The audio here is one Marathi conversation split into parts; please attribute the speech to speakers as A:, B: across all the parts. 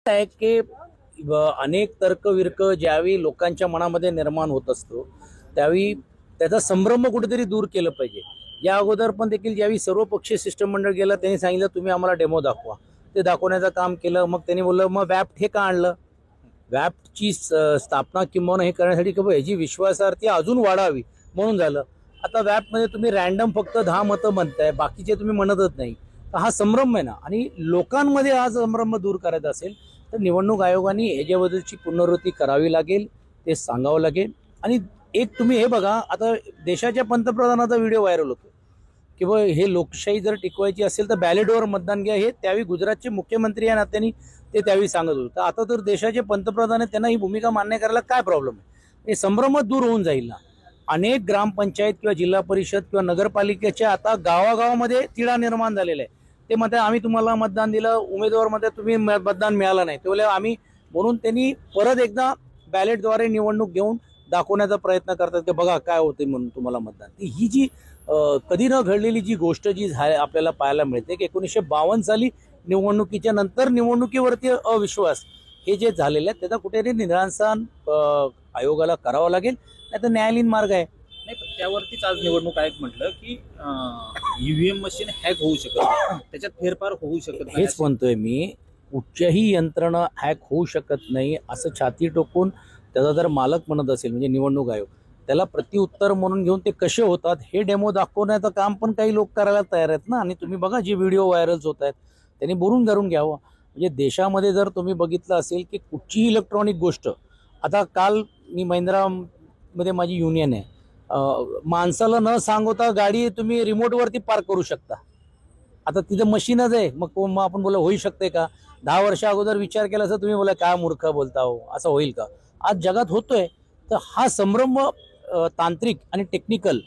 A: आहे की अनेक तर्कविर्क ज्यावेळी लोकांच्या मनामध्ये निर्माण होत असतो त्यावेळी त्याचा संभ्रम कुठेतरी दूर केलं पाहिजे। या अगोदर पण देखील ज्यावेळी सर्वपक्षीय शिष्टमंडळ गेलं त्यांनी सांगितलं तुम्ही आम्हाला डेमो दाखवा, ते दाखवण्याचं काम केलं। मग त्यांनी बोललं मग वॅप्ट हे का आणलं, वॅप्टची स्थापना किंवा हे करण्यासाठी की ह्याची विश्वासार्थी अजून वाढावी म्हणून झालं। आता वॅप्टमध्ये तुम्ही रॅन्डम फक्त 10 मतं म्हणताय, बाकीचे तुम्ही म्हणतच नाही, तर हा संभ्रम आहे ना। आणि लोकांमध्ये हा संभ्रम दूर करायचा असेल तर निवडणूक आयोगाने याच्याबद्दलची पुनरावृत्ती करावी लागेल, ते सांगावं लागेल। आणि एक तुम्ही हे बघा, आता देशाच्या पंतप्रधानाचा व्हिडिओ व्हायरल होतो की हे लोकशाही जर टिकवायची असेल तर बॅलेटवर मतदान घ्या, हे त्यावेळी गुजरातचे मुख्यमंत्री या नात्याने ते त्यावेळी सांगत होते। आता तर देशाचे पंतप्रधान आहेत, त्यांना ही भूमिका मान्य करायला काय प्रॉब्लेम आहे? हे संभ्रमच दूर होऊन जाईल ना। अनेक ग्रामपंचायत किंवा जिल्हा परिषद किंवा नगरपालिकेच्या आता गावागावामध्ये तिढा निर्माण झालेला आहे। ते म्हणतात आम्ही तुम्हाला मतदान दिलं, उमेदवार मध्ये तुम्ही मतदान मिळालं नाही, त्यामुळे आम्ही म्हणून त्यांनी परत एकदा बॅलेटद्वारे निवडणूक घेऊन दाखवण्याचा प्रयत्न करतात की बघा काय होते म्हणून तुम्हाला मतदान। ही जी कधी न घडलेली जी गोष्ट जी आपल्याला पाहायला मिळते की 1952 साली निवडणुकीच्या नंतर निवडणुकीवरती अविश्वास हे जे झालेले आहे त्याचा कुठेतरी निरासन आयोगाला करावं लागेल, नाही तर न्यायालयीन मार्ग आहे।
B: नाही, पण त्यावरतीच आज निवडणूक आयोग म्हटलं की ईव्हीएम मशीन हॅक होऊ शकत नाही, त्याच्यात फेरफार होऊ शकत नाही।
A: हेच म्हणतोय मी, कुठच्याही यंत्रणा हॅक होऊ शकत नाही असं छाती टोकून त्याचा जर मालक म्हणत असेल म्हणजे निवडणूक आयोग, त्याला प्रत्युत्तर म्हणून घेऊन ते कसे होतात हे डेमो दाखवण्याचं काम पण काही लोक करायला तयार आहेत ना। आणि तुम्ही बघा जे व्हिडिओ व्हायरल्स होत आहेत त्यांनी बोलून धरून घ्यावं। म्हणजे देशामध्ये जर तुम्ही बघितलं असेल की कुठचीही इलेक्ट्रॉनिक गोष्ट, आता काल मी महिंद्रामध्ये माझी युनियन आहे, माणसाला न सांगता गाडी तुम्ही रिमोटवरती पार्क करू शकता। आता तिथं मशीनच आहे, मग आपण बोला होऊ शकते का? 10 वर्षा अगोदर विचार केला असं तुम्ही बोला काय मूर्ख बोलता हो, असं होईल का? आज जगात होतोय। तर हा संभ्रम तांत्रिक आणि टेक्निकल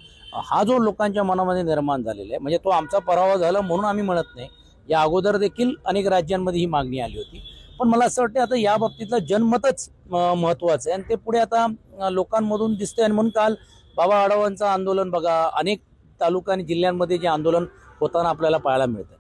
A: हा जो लोकांच्या मनामध्ये निर्माण झालेला आहे, म्हणजे तो आमचा पराभव झाला म्हणून आम्ही म्हणत नाही, या अगोदर देखील अनेक राज्यांमध्ये ही मागणी आली होती। पण मला असं वाटतं आता या बाबतीतलं जनमतच महत्वाचं आहे आणि ते पुढे आता लोकांमधून दिसतंय। आणि म्हणून काल बाबा आढावांचं आंदोलन बघा, अनेक तालुका आणि जिल्ह्यांमध्ये जे आंदोलन होताना आपल्याला पाहायला मिळतं।